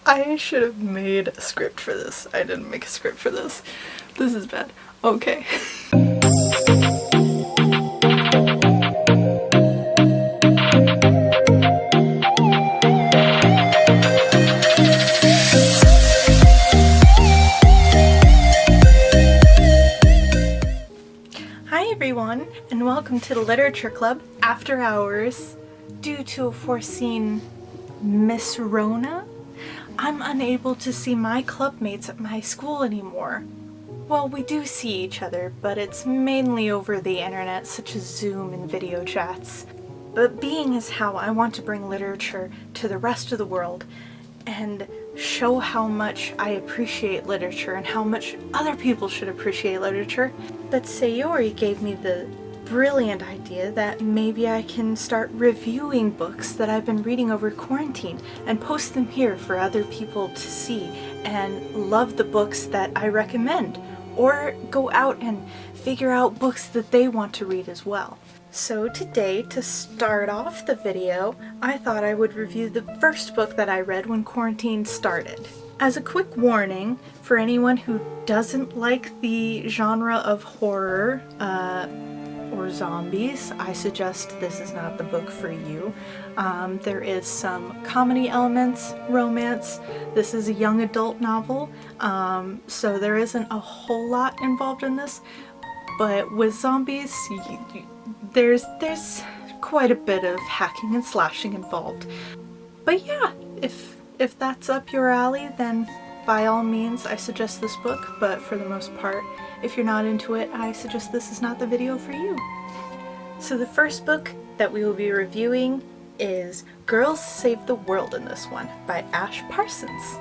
I should have made a script for this. I didn't make a script for this. This is bad. Okay. Hi everyone, and welcome to the Literature Club After Hours. Due to a foreseen Miss Rona, I'm unable to see my clubmates at my school anymore. Well, we do see each other, but it's mainly over the internet, such as Zoom and video chats. But being is how I want to bring literature to the rest of the world and show how much I appreciate literature and how much other people should appreciate literature. But Sayori gave me the brilliant idea that maybe I can start reviewing books that I've been reading over quarantine and post them here for other people to see and love the books that I recommend, or go out and figure out books that they want to read as well. So today, to start off the video, I thought I would review the first book that I read when quarantine started. As a quick warning, for anyone who doesn't like the genre of horror, or zombies, I suggest this is not the book for you. There is some comedy elements, romance. This is a young adult novel, so there isn't a whole lot involved in this, but with zombies, there's quite a bit of hacking and slashing involved. But yeah, if that's up your alley, then by all means I suggest this book, but for the most part, if you're not into it, I suggest this is not the video for you. So the first book that we will be reviewing is Girls Save the World in this one by Ash Parsons.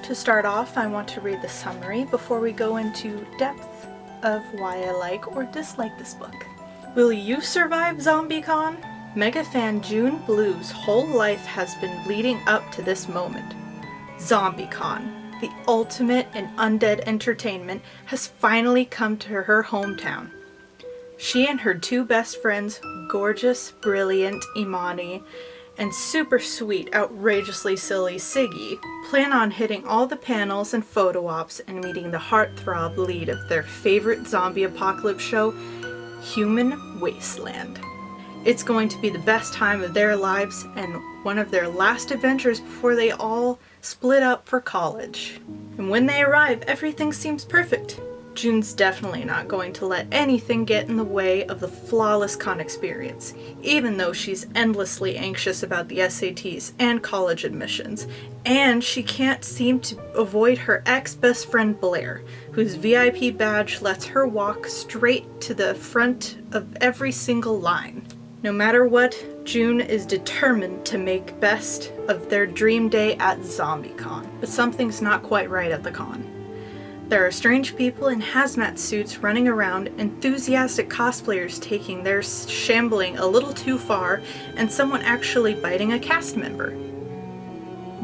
To start off, I want to read the summary before we go into depth of why I like or dislike this book. Will you survive ZombieCon? Mega fan June Blue's whole life has been leading up to this moment. ZombieCon, the ultimate in undead entertainment, has finally come to her hometown. She and her two best friends, gorgeous, brilliant Imani, and super sweet, outrageously silly Siggy, plan on hitting all the panels and photo ops and meeting the heartthrob lead of their favorite zombie apocalypse show, Human Wasteland. It's going to be the best time of their lives and one of their last adventures before they all split up for college. And when they arrive, everything seems perfect. June's definitely not going to let anything get in the way of the flawless con experience, even though she's endlessly anxious about the SATs and college admissions, and she can't seem to avoid her ex-best friend Blair, whose VIP badge lets her walk straight to the front of every single line. No matter what, June is determined to make best of their dream day at ZombieCon, but something's not quite right at the con. There are strange people in hazmat suits running around, enthusiastic cosplayers taking their shambling a little too far, and someone actually biting a cast member.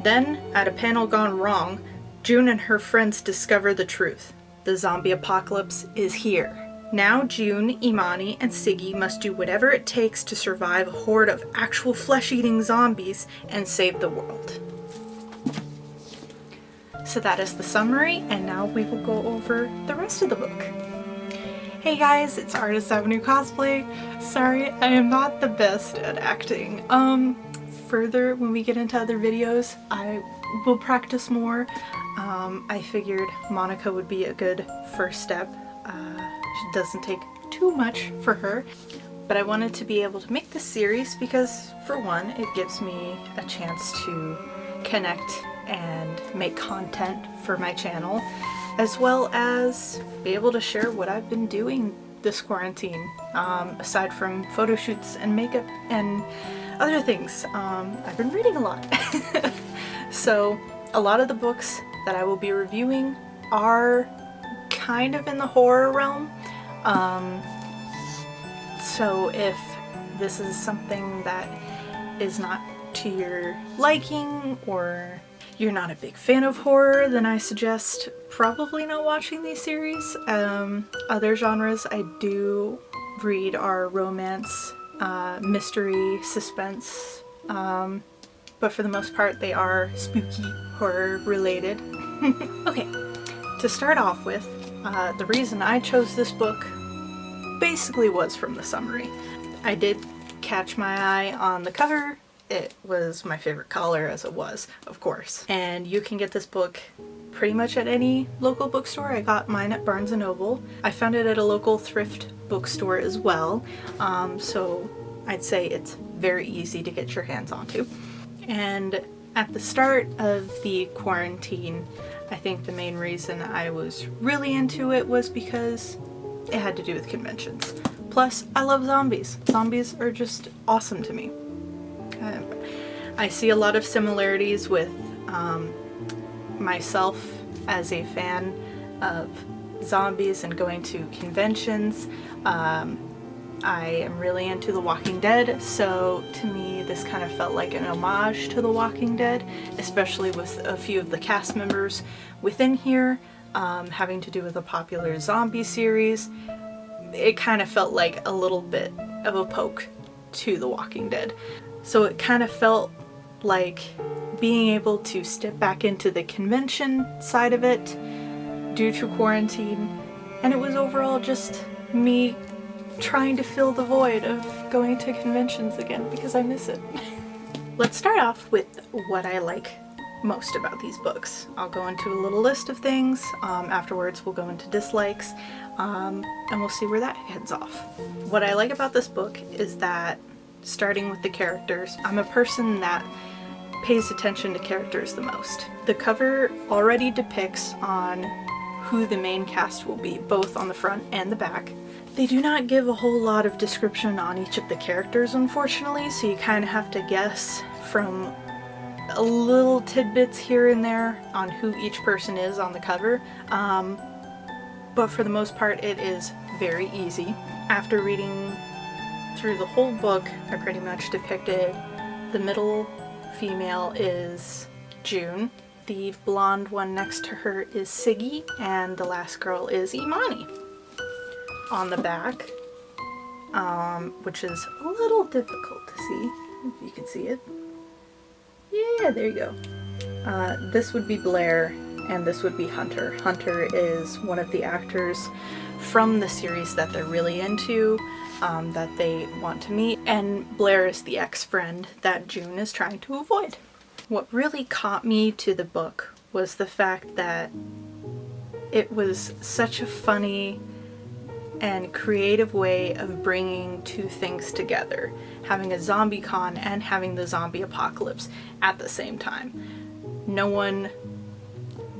Then, at a panel gone wrong, June and her friends discover the truth. The zombie apocalypse is here. Now June, Imani, and Siggy must do whatever it takes to survive a horde of actual flesh-eating zombies and save the world. So that is the summary, and now we will go over the rest of the book. Hey guys, it's Artist Avenue Cosplay. Sorry, I am not the best at acting. Further, when we get into other videos, I will practice more. I figured Monika would be a good first step. It doesn't take too much for her, but I wanted to be able to make this series because, for one, it gives me a chance to connect and make content for my channel, as well as be able to share what I've been doing this quarantine, aside from photo shoots and makeup and other things. I've been reading a lot. So a lot of the books that I will be reviewing are kind of in the horror realm. So if this is something that is not to your liking, or you're not a big fan of horror, then I suggest probably not watching these series. Other genres I do read are romance, mystery, suspense, but but for the most part they are spooky horror related. Okay, to start off with, the reason I chose this book basically was from the summary. I did catch my eye on the cover. It was my favorite color, as it was, of course. And you can get this book pretty much at any local bookstore. I got mine at Barnes & Noble. I found it at a local thrift bookstore as well, so I'd say it's very easy to get your hands onto. And at the start of the quarantine, I think the main reason I was really into it was because it had to do with conventions. Plus, I love zombies. Zombies are just awesome to me. I see a lot of similarities with myself as a fan of zombies and going to conventions. I am really into The Walking Dead, so to me this kind of felt like an homage to The Walking Dead, especially with a few of the cast members within here having to do with a popular zombie series. It kind of felt like a little bit of a poke to The Walking Dead. So it kind of felt like being able to step back into the convention side of it due to quarantine, and it was overall just me trying to fill the void of going to conventions again because I miss it. Let's start off with what I like most about these books. I'll go into a little list of things. Afterwards we'll go into dislikes, and we'll see where that heads off. What I like about this book is that, starting with the characters, I'm a person that pays attention to characters the most. The cover already depicts on who the main cast will be, both on the front and the back. They do not give a whole lot of description on each of the characters, unfortunately, so you kind of have to guess from a little tidbits here and there on who each person is on the cover. But for the most part it is very easy. After reading through the whole book, I pretty much depicted the middle female is June, the blonde one next to her is Siggy, and the last girl is Imani. On the back, which is a little difficult to see, if you can see it. Yeah, there you go. This would be Blair, and this would be Hunter. Hunter is one of the actors from the series that they're really into, that they want to meet, and Blair is the ex-friend that June is trying to avoid. What really caught me to the book was the fact that it was such a funny and creative way of bringing two things together, having a zombie con and having the zombie apocalypse at the same time. No one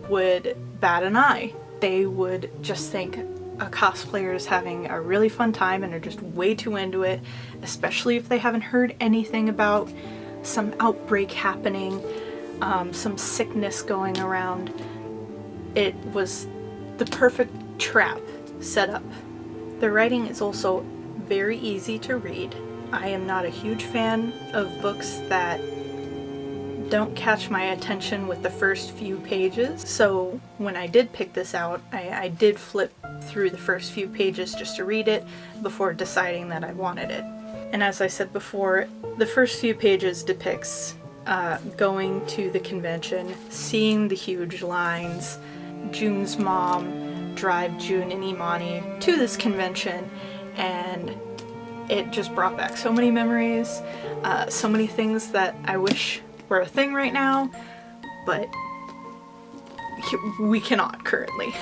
would bat an eye. They would just think a cosplayer is having a really fun time and are just way too into it, especially if they haven't heard anything about some outbreak happening, some sickness going around. It was the perfect trap set up. The writing is also very easy to read. I am not a huge fan of books that don't catch my attention with the first few pages, so when I did pick this out, I did flip through the first few pages just to read it before deciding that I wanted it. And as I said before, the first few pages depicts going to the convention, seeing the huge lines, June's mom drive June and Imani to this convention, and it just brought back so many memories, so many things that I wish were a thing right now, but we cannot currently.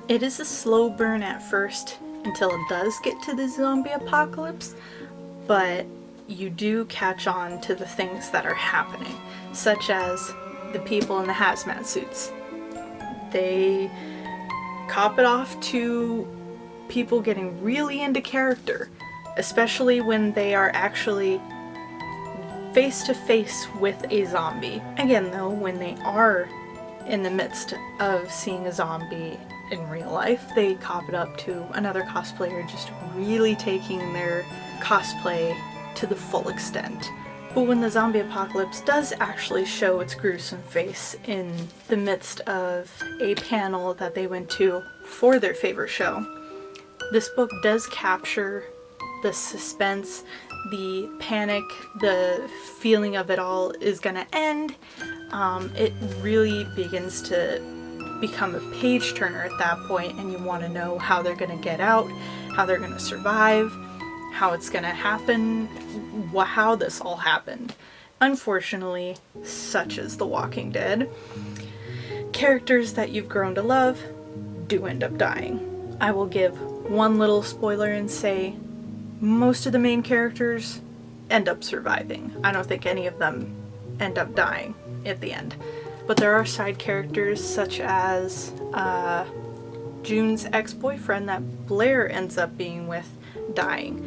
It is a slow burn at first until it does get to the zombie apocalypse, but you do catch on to the things that are happening, such as the people in the hazmat suits. They cop it off to people getting really into character, especially when they are actually face to face with a zombie. Again though, when they are in the midst of seeing a zombie in real life, they cop it up to another cosplayer just really taking their cosplay to the full extent. But when the zombie apocalypse does actually show its gruesome face in the midst of a panel that they went to for their favorite show, this book does capture the suspense, the panic, the feeling of it all is gonna end. It really begins to become a page turner at that point, and you want to know how they're gonna get out, how they're gonna survive, how it's gonna happen, how this all happened. Unfortunately, such is The Walking Dead. Characters that you've grown to love do end up dying. I will give one little spoiler and say most of the main characters end up surviving. I don't think any of them end up dying at the end. But there are side characters such as June's ex-boyfriend that Blair ends up being with dying.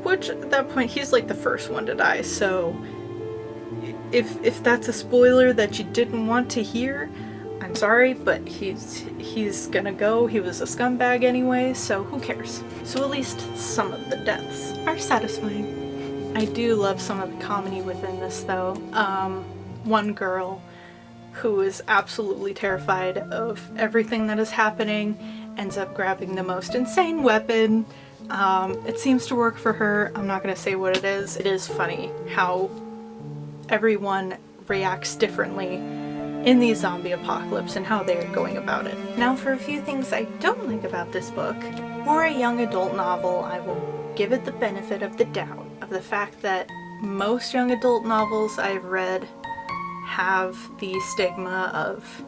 Which at that point he's like the first one to die, so if that's a spoiler that you didn't want to hear, I'm sorry, but he's gonna go. He was a scumbag anyway, so who cares? So at least some of the deaths are satisfying. I do love some of the comedy within this though. One girl who is absolutely terrified of everything that is happening ends up grabbing the most insane weapon. It seems to work for her. I'm not gonna say what it is. It is funny how everyone reacts differently in the zombie apocalypse and how they're going about it. Now for a few things I don't like about this book. For a young adult novel, I will give it the benefit of the doubt of the fact that most young adult novels I've read have the stigma of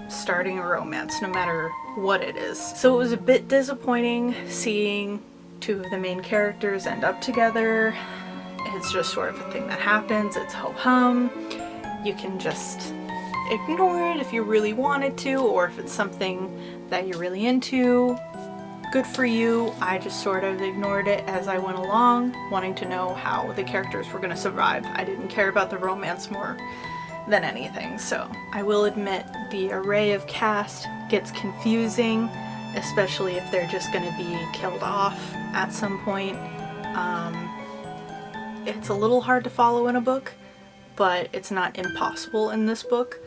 starting a romance, no matter what it is. So it was a bit disappointing seeing two of the main characters end up together. It's just sort of a thing that happens. It's ho-hum. You can just ignore it if you really wanted to, or if it's something that you're really into. Good for you. I just sort of ignored it as I went along, wanting to know how the characters were going to survive. I didn't care about the romance more than anything. So I will admit the array of cast gets confusing, especially if they're just going to be killed off at some point. It's a little hard to follow in a book, but it's not impossible in this book.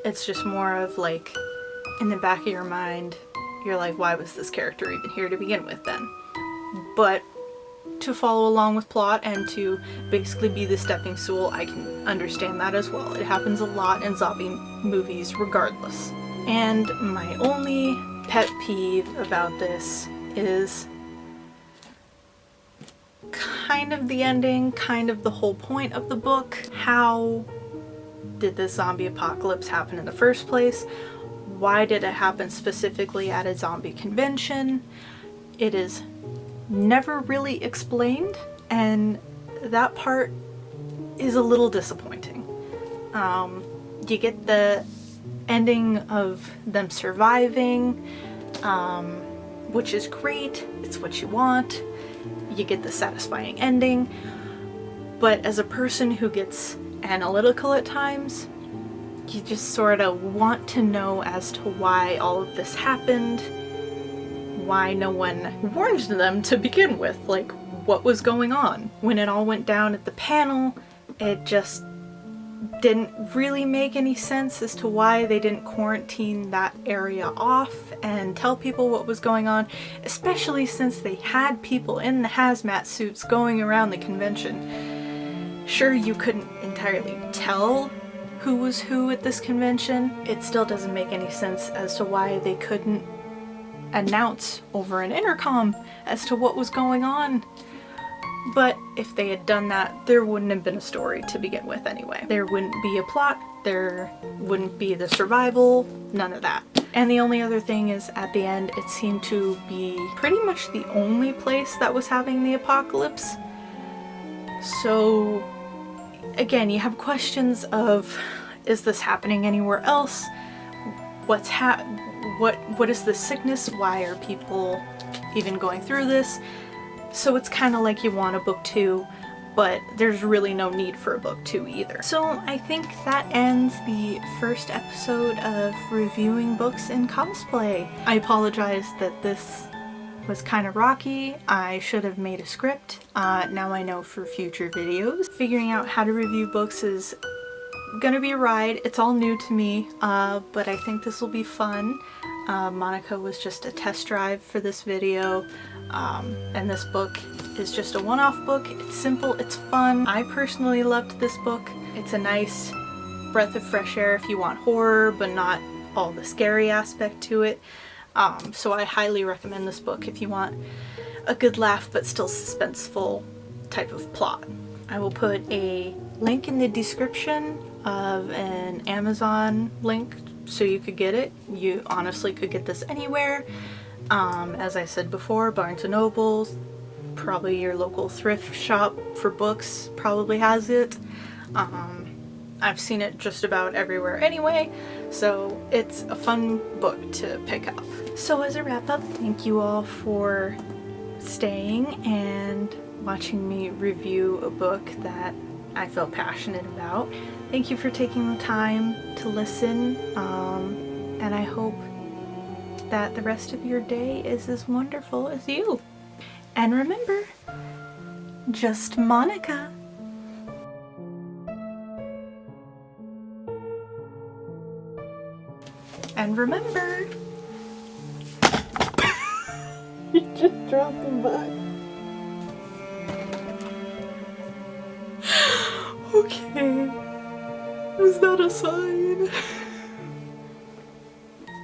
It's just more of like, in the back of your mind, you're like, why was this character even here to begin with then? But to follow along with plot and to basically be the stepping stool, I can understand that as well. It happens a lot in zombie movies regardless. And my only pet peeve about this is kind of the ending, kind of the whole point of the book. How did this zombie apocalypse happen in the first place? Why did it happen specifically at a zombie convention? It is never really explained, and that part is a little disappointing. You get the ending of them surviving, which is great. It's what you want. You get the satisfying ending, but as a person who gets analytical at times, you just sort of want to know as to why all of this happened, why no one warned them to begin with, like what was going on. When it all went down at the panel, it just didn't really make any sense as to why they didn't quarantine that area off and tell people what was going on, especially since they had people in the hazmat suits going around the convention. Sure, you couldn't entirely tell who was who at this convention. It still doesn't make any sense as to why they couldn't announce over an intercom as to what was going on. But if they had done that, there wouldn't have been a story to begin with anyway. There wouldn't be a plot, there wouldn't be the survival, none of that. And the only other thing is, at the end, it seemed to be pretty much the only place that was having the apocalypse. So, again, you have questions of, is this happening anywhere else? What is this sickness? Why are people even going through this? So it's kind of like you want a book 2, but there's really no need for a book 2 either. So I think that ends the first episode of reviewing books in cosplay. I apologize that this was kind of rocky. I should have made a script. Now I know for future videos. Figuring out how to review books is gonna be a ride. It's all new to me, but I think this will be fun. Monika was just a test drive for this video, and this book is just a one-off book. It's simple, it's fun. I personally loved this book. It's a nice breath of fresh air if you want horror, but not all the scary aspect to it. So I highly recommend this book if you want a good laugh but still suspenseful type of plot. I will put a link in the description of an Amazon link so you could get it. You honestly could get this anywhere. As I said before, Barnes & Noble, probably your local thrift shop for books probably has it. I've seen it just about everywhere anyway, so it's a fun book to pick up. So as a wrap up, thank you all for staying and watching me review a book that I feel passionate about. Thank you for taking the time to listen, and I hope that the rest of your day is as wonderful as you. And remember, just Monika. And remember, you just dropped the book. Okay, is that a sign?